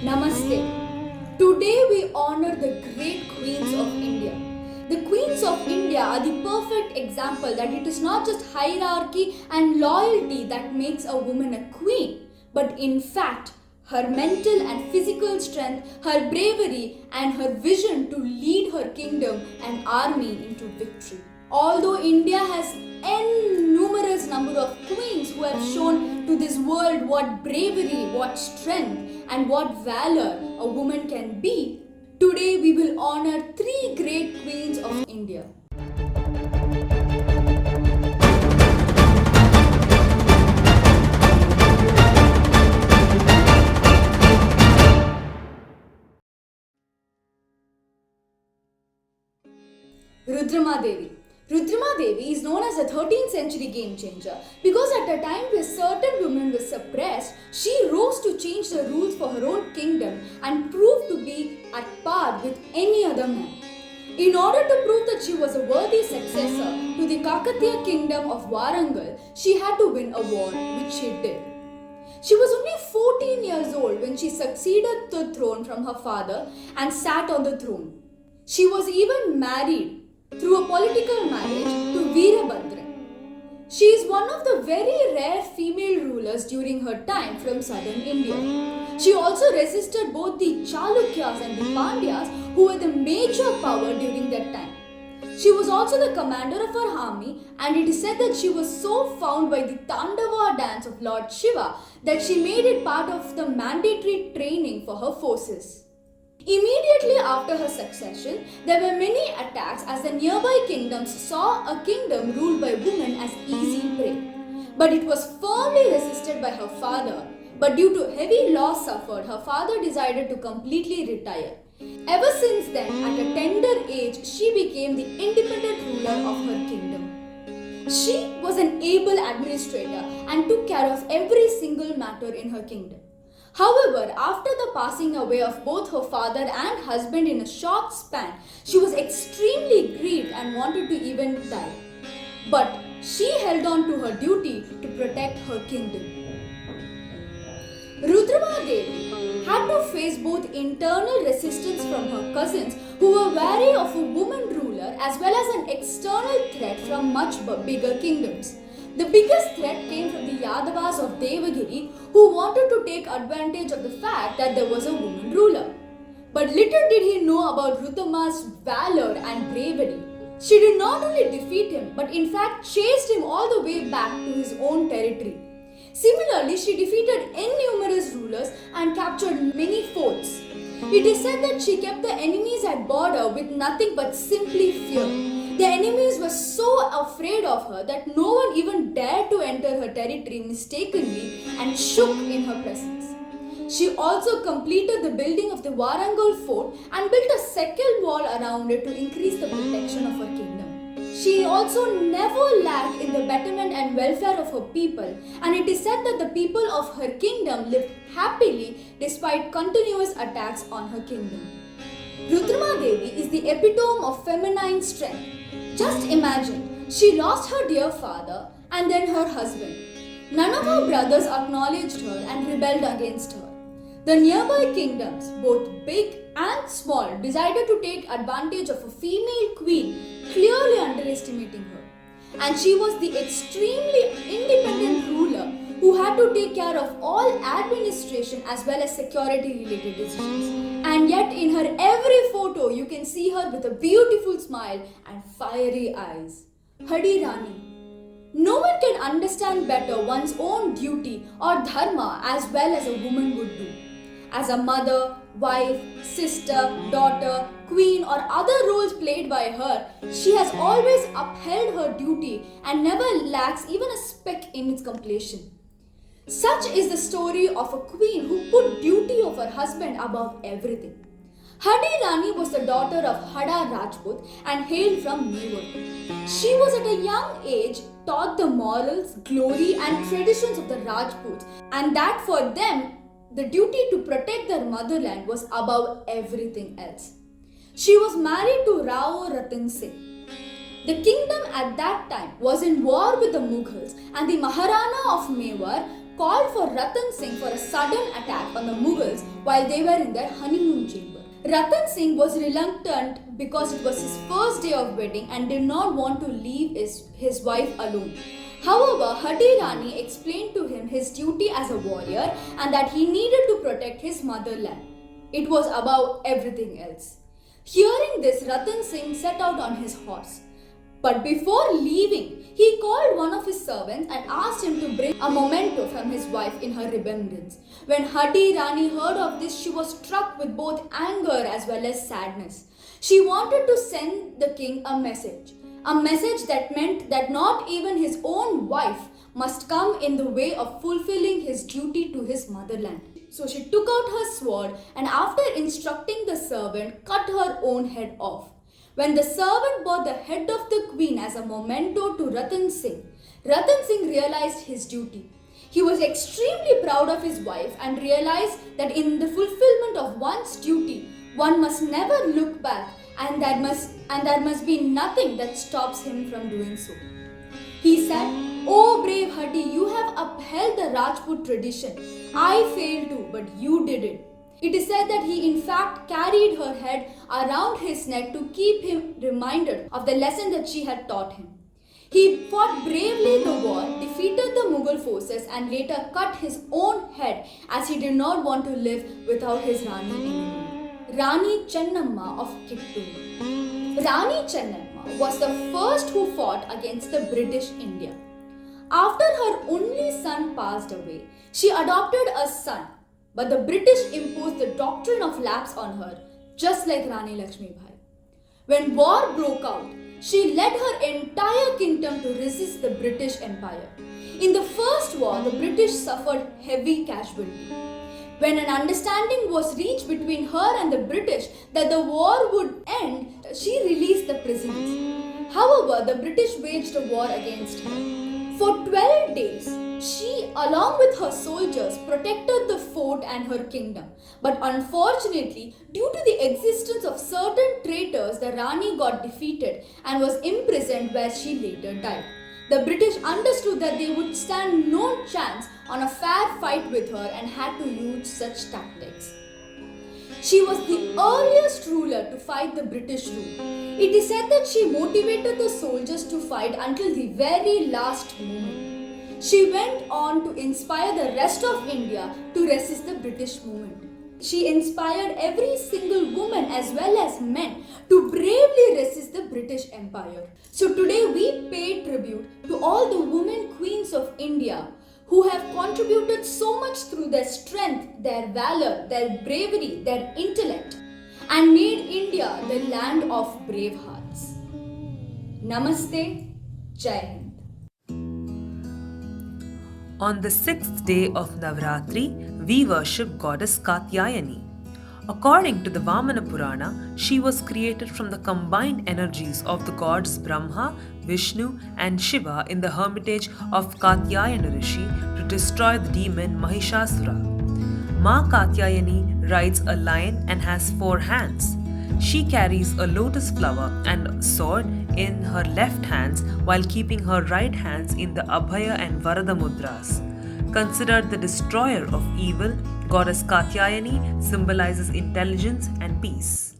Namaste. Today we honor the great queens of India. The queens of India are the perfect example that it is not just hierarchy and loyalty that makes a woman a queen, but in fact, her mental and physical strength, her bravery, and her vision to lead her kingdom and army into victory. Although India has n numerous number of queens who have shown to this world what bravery, what strength, and what valor a woman can be, today we will honor three great queens of India. Rudrama Devi. Rudrama Devi is known as a 13th century game changer because at a time where certain women were suppressed, she rose to change the rules for her own kingdom and proved to be at par with any other man. In order to prove that she was a worthy successor to the Kakatiya kingdom of Warangal, she had to win a war, which she did. She was only 14 years old when she succeeded the throne from her father and sat on the throne. She was even married through a political marriage to Veerabhadra. She is one of the very rare female rulers during her time from southern India. She also resisted both the Chalukyas and the Pandyas, who were the major power during that time. She was also the commander of her army, and it is said that she was so fond by the Tandava dance of Lord Shiva that she made it part of the mandatory training for her forces. Immediately after her succession, there were many attacks as the nearby kingdoms saw a kingdom ruled by women as easy prey. But it was firmly resisted by her father. But due to heavy loss suffered, her father decided to completely retire. Ever since then, at a tender age, she became the independent ruler of her kingdom. She was an able administrator and took care of every single matter in her kingdom. However, after the passing away of both her father and husband in a short span, she was extremely grieved and wanted to even die. But she held on to her duty to protect her kingdom. Rudrama Devi had to face both internal resistance from her cousins who were wary of a woman ruler as well as an external threat from much bigger kingdoms. The biggest threat came from the Yadavas of Devagiri who wanted to take advantage of the fact that there was a woman ruler. But little did he know about Rudrama's valor and bravery. She did not only defeat him but in fact chased him all the way back to his own territory. Similarly, she defeated innumerous rulers and captured many forts. It is said that she kept the enemies at border with nothing but simply fear. The enemies were so afraid of her that no one even dared to enter her territory mistakenly and shook in her presence. She also completed the building of the Warangal fort and built a second wall around it to increase the protection of her kingdom. She also never lacked in the betterment and welfare of her people, and it is said that the people of her kingdom lived happily despite continuous attacks on her kingdom. Rudrama Devi is the epitome of feminine strength. Just imagine, she lost her dear father and then her husband. None of her brothers acknowledged her and rebelled against her. The nearby kingdoms, both big and small, decided to take advantage of a female queen, clearly underestimating her. And she was the extremely independent ruler who had to take care of all administration as well as security related decisions. And yet in her every photo you can see her with a beautiful smile and fiery eyes. Hadi Rani. No one can understand better one's own duty or dharma as well as a woman would do. As a mother, wife, sister, daughter, queen or other roles played by her, she has always upheld her duty and never lacks even a speck in its completion. Such is the story of a queen who put duty of her husband above everything. Hadi Rani was the daughter of Hada Rajput and hailed from Mewar. She was at a young age taught the morals, glory and traditions of the Rajputs, and that for them the duty to protect their motherland was above everything else. She was married to Rao Ratan Singh. The kingdom at that time was in war with the Mughals and the Maharana of Mewar called for Ratan Singh for a sudden attack on the Mughals while they were in their honeymoon chamber. Ratan Singh was reluctant because it was his first day of wedding and did not want to leave his wife alone. However, Hadi Rani explained to him his duty as a warrior and that he needed to protect his motherland. It was above everything else. Hearing this, Ratan Singh set out on his horse. But before leaving, he called one of his servants and asked him to bring a memento from his wife in her remembrance. When Hadi Rani heard of this, she was struck with both anger as well as sadness. She wanted to send the king a message that meant that not even his own wife must come in the way of fulfilling his duty to his motherland. So she took out her sword and after instructing the servant, cut her own head off. When the servant brought the head of the queen as a memento to Ratan Singh realized his duty. He was extremely proud of his wife and realized that in the fulfillment of one's duty, one must never look back and there must be nothing that stops him from doing so. He said, "Oh brave Hadi, you have upheld the Rajput tradition. I failed to, but you did it." It is said that he in fact carried her head around his neck to keep him reminded of the lesson that she had taught him. He fought bravely the war, defeated the Mughal forces and later cut his own head as he did not want to live without his Rani anymore. Rani Chennamma of Kittur. Rani Chennamma was the first who fought against the British India. After her only son passed away, she adopted a son. But the British imposed the doctrine of lapse on her, just like Rani Lakshmi Bai. When war broke out, she led her entire kingdom to resist the British Empire. In the first war, the British suffered heavy casualty. When an understanding was reached between her and the British that the war would end, she released the prisoners. However, the British waged a war against her. For 12 days, she, along with her soldiers, protected the fort and her kingdom. But unfortunately, due to the existence of certain traitors, the Rani got defeated and was imprisoned where she later died. The British understood that they would stand no chance on a fair fight with her and had to use such tactics. She was the earliest ruler to fight the British rule. It is said that she motivated the soldiers to fight until the very last moment. She went on to inspire the rest of India to resist the British movement. She inspired every single woman as well as men to bravely resist the British Empire. So today we pay tribute to all the women queens of India who have contributed so much through their strength, their valor, their bravery, their intellect, and made India the land of brave hearts. Namaste, Jai Hind. On the 6th day of Navratri, we worship goddess Katyayani. According to the Vamana Purana, she was created from the combined energies of the gods Brahma, Vishnu and Shiva in the hermitage of Katyayana Rishi to destroy the demon Mahishasura. Ma Katyayani rides a lion and has 4 hands. She carries a lotus flower and sword in her left hands while keeping her right hands in the Abhaya and Varada mudras. Considered the destroyer of evil, goddess Katyayani symbolizes intelligence and peace.